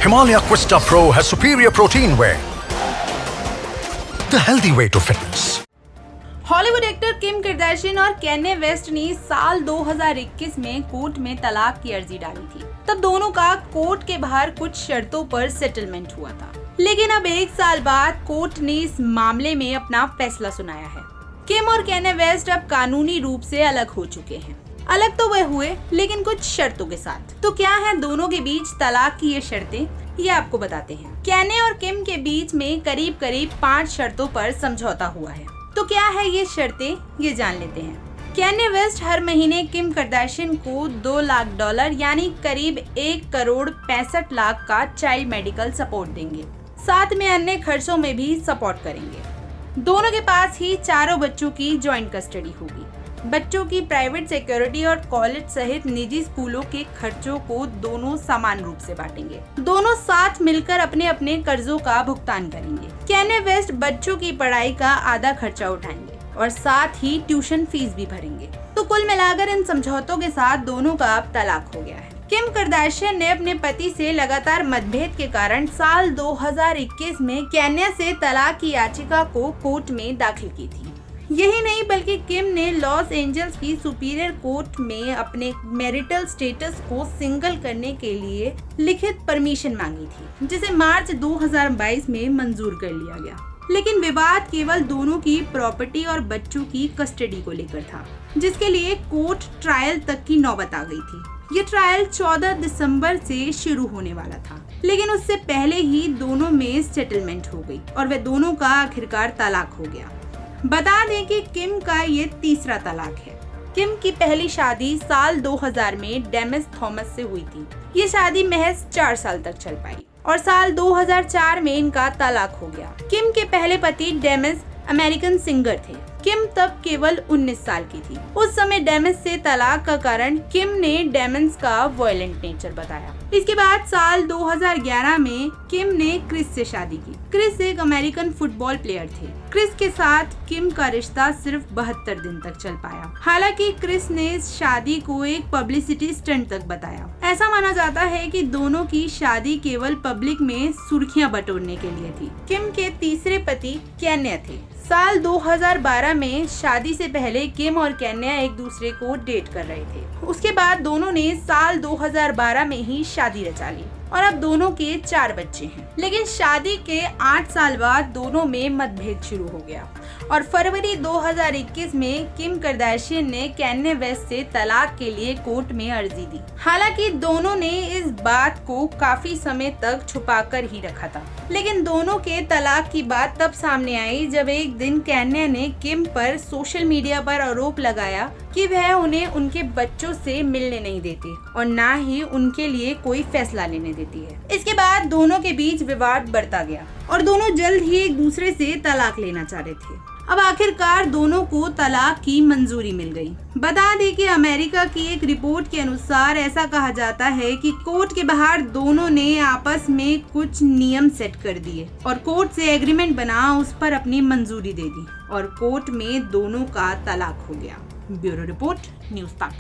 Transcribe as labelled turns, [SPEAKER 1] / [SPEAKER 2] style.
[SPEAKER 1] Himalaya Quista Pro has superior protein whey. The healthy way to fitness.
[SPEAKER 2] Hollywood actor Kim Kardashian और कैन्ये waste ने साल 2021 में court में तलाक की अर्जी डाली थी। तब दोनों का कोर्ट के बाहर कुछ शर्तों पर सेटलमेंट हुआ था, लेकिन अब 1 साल बाद कोर्ट ने इस मामले में अपना फैसला सुनाया है। किम और कैन्ये वेस्ट अब कानूनी रूप से अलग हो चुके हैं। अलग तो वह हुए, लेकिन कुछ शर्तों के साथ। तो क्या है दोनों के बीच तलाक की ये शर्तें, ये आपको बताते हैं। कैन्ये और किम के बीच में करीब 5 शर्तों पर समझौता हुआ है। तो क्या है ये शर्तें, ये जान लेते हैं। कैन्ये वेस्ट हर महीने किम कार्दाशियन को $2 लाख यानी करीब 1,65 लाख का चाइल्ड मेडिकल सपोर्ट देंगे। साथ में अन्य खर्चों में भी सपोर्ट करेंगे। दोनों के पास ही चारों बच्चों की जॉइंट कस्टडी होगी। बच्चों की प्राइवेट सिक्योरिटी और कॉलेज सहित निजी स्कूलों के खर्चों को दोनों समान रूप से बांटेंगे। दोनों साथ मिलकर अपने अपने कर्जों का भुगतान करेंगे। कैन्ये वेस्ट बच्चों की पढ़ाई का आधा खर्चा उठाएंगे और साथ ही ट्यूशन फीस भी भरेंगे। तो कुल मिलाकर इन समझौतों के साथ दोनों का अब तलाक हो गया है। किम कार्दाशियन ने अपने पति से लगातार मतभेद के कारण साल 2021 में कैन्या से तलाक की याचिका को कोर्ट में दाखिल की थी। यही नहीं बल्कि किम ने लॉस एंजल्स की सुपीरियर कोर्ट में अपने मैरिटल स्टेटस को सिंगल करने के लिए लिखित परमिशन मांगी थी, जिसे मार्च 2022 में मंजूर कर लिया गया। लेकिन विवाद केवल दोनों की प्रॉपर्टी और बच्चों की कस्टडी को लेकर था, जिसके लिए कोर्ट ट्रायल तक की नौबत आ गई थी। ये ट्रायल 14 दिसंबर से शुरू होने वाला था, लेकिन उससे पहले ही दोनों में सेटलमेंट हो गई और वे दोनों का आखिरकार तलाक हो गया। बता दें कि किम का ये तीसरा तलाक है। किम की पहली शादी साल 2000 में डेमिस थॉमस से हुई थी। ये शादी महज 4 साल तक चल पाई और साल 2004 में इनका तलाक हो गया। किम के पहले पति डेमिस अमेरिकन सिंगर थे। किम तब केवल 19 साल की थी। उस समय डेमिस से तलाक का कारण किम ने डेमिस का वायलेंट नेचर बताया। इसके बाद साल 2011 में किम ने क्रिस से शादी की। क्रिस एक अमेरिकन फुटबॉल प्लेयर थे। क्रिस के साथ किम का रिश्ता सिर्फ 72 दिन तक चल पाया। हालांकि क्रिस ने इस शादी को एक पब्लिसिटी स्टंट तक बताया। ऐसा माना जाता है कि दोनों की शादी केवल पब्लिक में सुर्खियां बटोरने के लिए थी। किम के तीसरे पति कैन्या थे। साल 2012 में शादी से पहले किम और कैन्या एक दूसरे को डेट कर रहे थे। उसके बाद दोनों ने साल 2012 में ही शादी रचा ली और अब दोनों के 4 बच्चे हैं। लेकिन शादी के 8 साल बाद दोनों में मतभेद शुरू हो गया और फरवरी 2021 में किम कार्दाशियन ने कैन्ये वेस्ट से तलाक के लिए कोर्ट में अर्जी दी। हालांकि दोनों ने इस बात को काफी समय तक छुपाकर ही रखा था, लेकिन दोनों के तलाक की बात तब सामने आई जब एक दिन कैन्या ने किम पर सोशल मीडिया पर आरोप लगाया कि वह उन्हें उनके बच्चों से मिलने नहीं देती और ना ही उनके लिए कोई फैसला लेने देती है। इसके बाद दोनों के बीच विवाद बढ़ता गया और दोनों जल्द ही एक दूसरे से तलाक लेना चाह रहे थे। अब आखिरकार दोनों को तलाक की मंजूरी मिल गई। बता दें कि अमेरिका की एक रिपोर्ट के अनुसार ऐसा कहा जाता है कि कोर्ट के बाहर दोनों ने आपस में कुछ नियम सेट कर दिए और कोर्ट से एग्रीमेंट बना उस पर अपनी मंजूरी दे दी और कोर्ट में दोनों का तलाक हो गया। ब्यूरो रिपोर्ट, न्यूज़ तक।